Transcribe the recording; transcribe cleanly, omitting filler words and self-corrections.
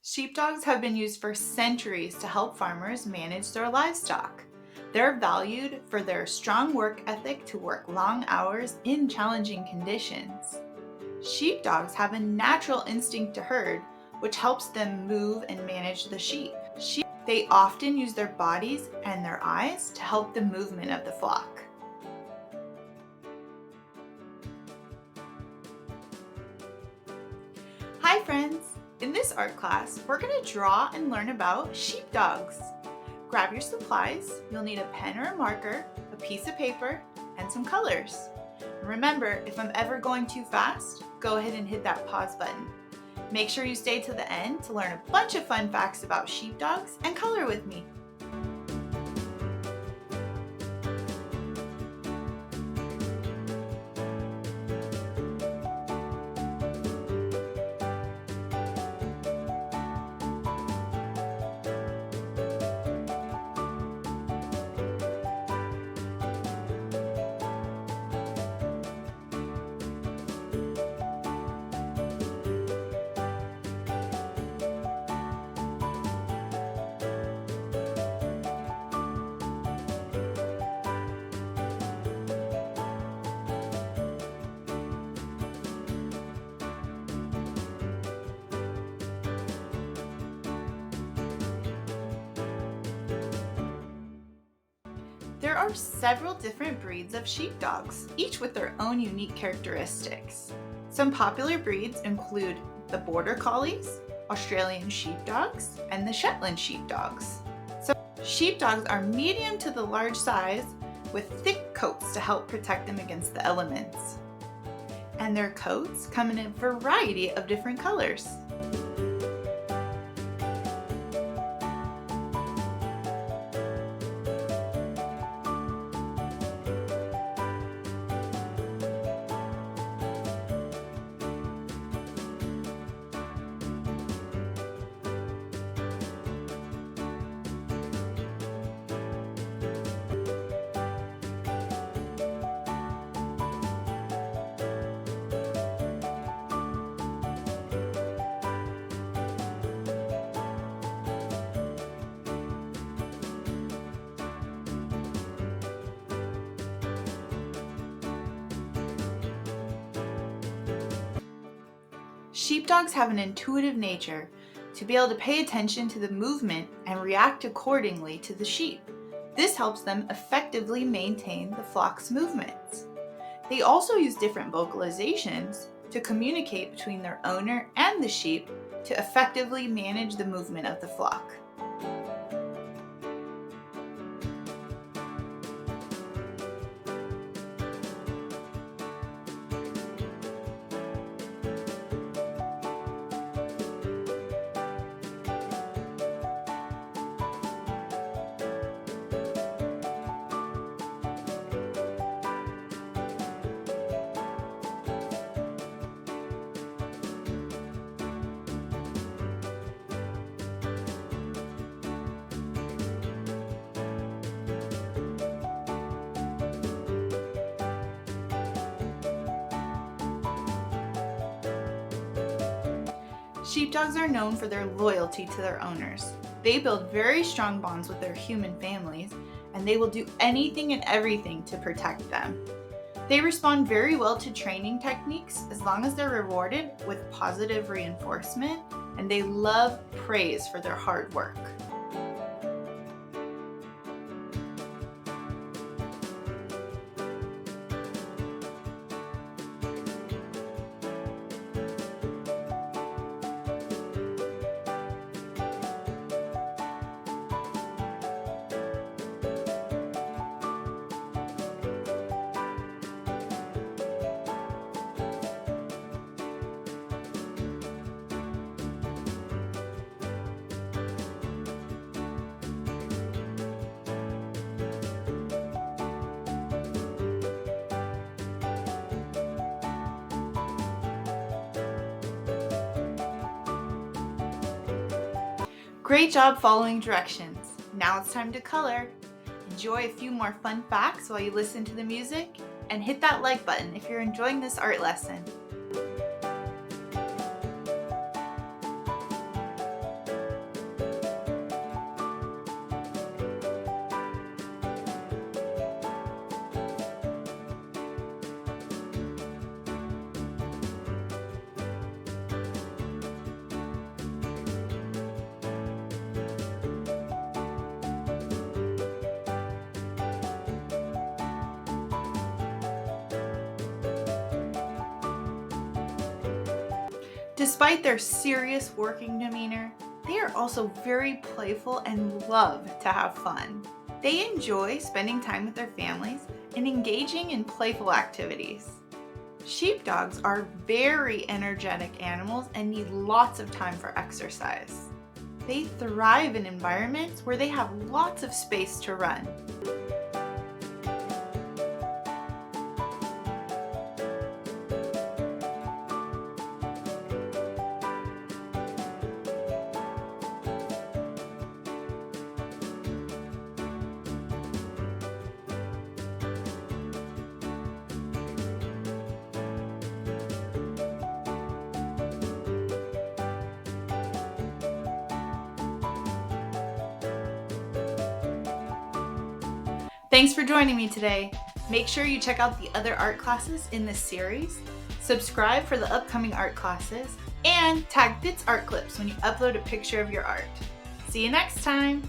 Sheepdogs have been used for centuries to help farmers manage their livestock. They're valued for their strong work ethic to work long hours in challenging conditions. Sheepdogs have a natural instinct to herd, which helps them move and manage the sheep. They often use their bodies and their eyes to help the movement of the flock. Hi friends! In this art class, we're going to draw and learn about sheepdogs. Grab your supplies. You'll need a pen or a marker, a piece of paper, and some colors. Remember, if I'm ever going too fast, go ahead and hit that pause button. Make sure you stay to the end to learn a bunch of fun facts about sheepdogs and color with me. There are several different breeds of sheepdogs, each with their own unique characteristics. Some popular breeds include the Border Collies, Australian sheepdogs, and the Shetland sheepdogs. So sheepdogs are medium to the large size with thick coats to help protect them against the elements. And their coats come in a variety of different colors. Sheepdogs have an intuitive nature to be able to pay attention to the movement and react accordingly to the sheep. This helps them effectively maintain the flock's movements. They also use different vocalizations to communicate between their owner and the sheep to effectively manage the movement of the flock. Sheepdogs are known for their loyalty to their owners. They build very strong bonds with their human families, and they will do anything and everything to protect them. They respond very well to training techniques as long as they're rewarded with positive reinforcement, and they love praise for their hard work. Great job following directions. Now it's time to color. Enjoy a few more fun facts while you listen to the music, and hit that like button if you're enjoying this art lesson. Despite their serious working demeanor, they are also very playful and love to have fun. They enjoy spending time with their families and engaging in playful activities. Sheepdogs are very energetic animals and need lots of time for exercise. They thrive in environments where they have lots of space to run. Thanks for joining me today. Make sure you check out the other art classes in this series, subscribe for the upcoming art classes, and tag Fitz Art Clips when you upload a picture of your art. See you next time!